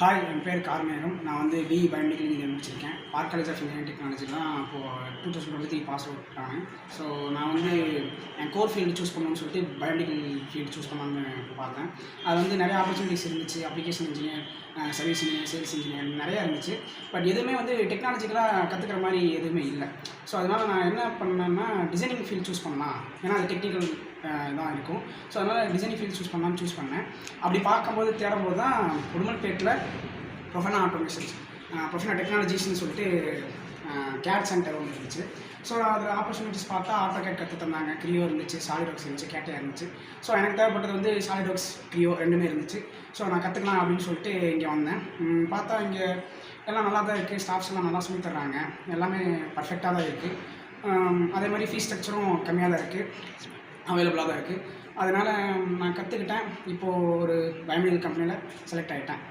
Hi, என் பேர் கார்மேகம். நான் வந்து பிஇ பயோமெடிக்கல் இன்ஜினியரிங் முடிச்சிருக்கேன். Park college of engineering technology தான் இப்போது 2023 பாஸ் அவுட் ஆனேன். ஸோ நான் வந்து என் கோர் ஃபீல்டு சூஸ் பண்ணணும்னு சொல்லிட்டு பயோமெடிக்கல் ஃபீல்டு சூஸ் பண்ணலாம்னு பார்த்தேன். அது வந்து நிறைய ஆப்பர்ச்சுனிட்டிஸ் இருந்துச்சு. Application engineer, service engineer, sales engineer நிறையா இருந்துச்சு. பட் எதுவுமே வந்து டெக்னாலஜிக்கலாக கற்றுக்கிற மாதிரி எதுவுமே இல்லை. ஸோ அதனால் நான் என்ன பண்ணேன்னா டிசைனிங் ஃபீல்டு சூஸ் பண்ணலாம். ஏன்னா அது டெக்னிக்கல் தான் இருக்கும். ஸோ அதனால் டிசைனிங் ஃபீல்டு சூஸ் பண்ணலான்னு சூஸ் பண்ணேன். அப்படி பார்க்கும்போது தேடும்போது தான் உடுமல்பேட்டில் ப்ரொஃபனா ஆட்டோமேஷன்ஸ், ப்ரொஃபனா டெக்னாலஜிஸ்ன்னு சொல்லிட்டு கேட் சென்டர் ஒன்று இருந்துச்சு. ஸோ அதில் ஆப்பர்ச்சுனிட்டிஸ் பார்த்தா ஆட்டோ கேட் கற்று தந்தாங்க. கிரியோ இருந்துச்சு, சாலிட்வொர்க்ஸ் இருந்துச்சு, கேட்டே இருந்துச்சு. ஸோ எனக்கு தேவைப்பட்டது வந்து சாலிட்வொர்க்ஸ், கிரியோ ரெண்டுமே இருந்துச்சு. ஸோ நான் கற்றுக்கலாம் அப்படின்னு சொல்லிட்டு இங்கே வந்தேன். பார்த்தா இங்கே எல்லாம் நல்லா தான் இருக்குது. ஸ்டாஃப்ஸ் எல்லாம் நல்லா சொல்லி தர்றாங்க. எல்லாமே பர்ஃபெக்டாக தான் இருக்குது. அதே மாதிரி ஃபீஸ் ஸ்ட்ரக்சரும் கம்மியாக தான் இருக்குது, அவைலபிளாக தான் இருக்குது. அதனால் நான் கற்றுக்கிட்டேன். இப்போது ஒரு பயோமெடிக்கல் கம்பெனியில் செலக்ட் ஆகிட்டேன்.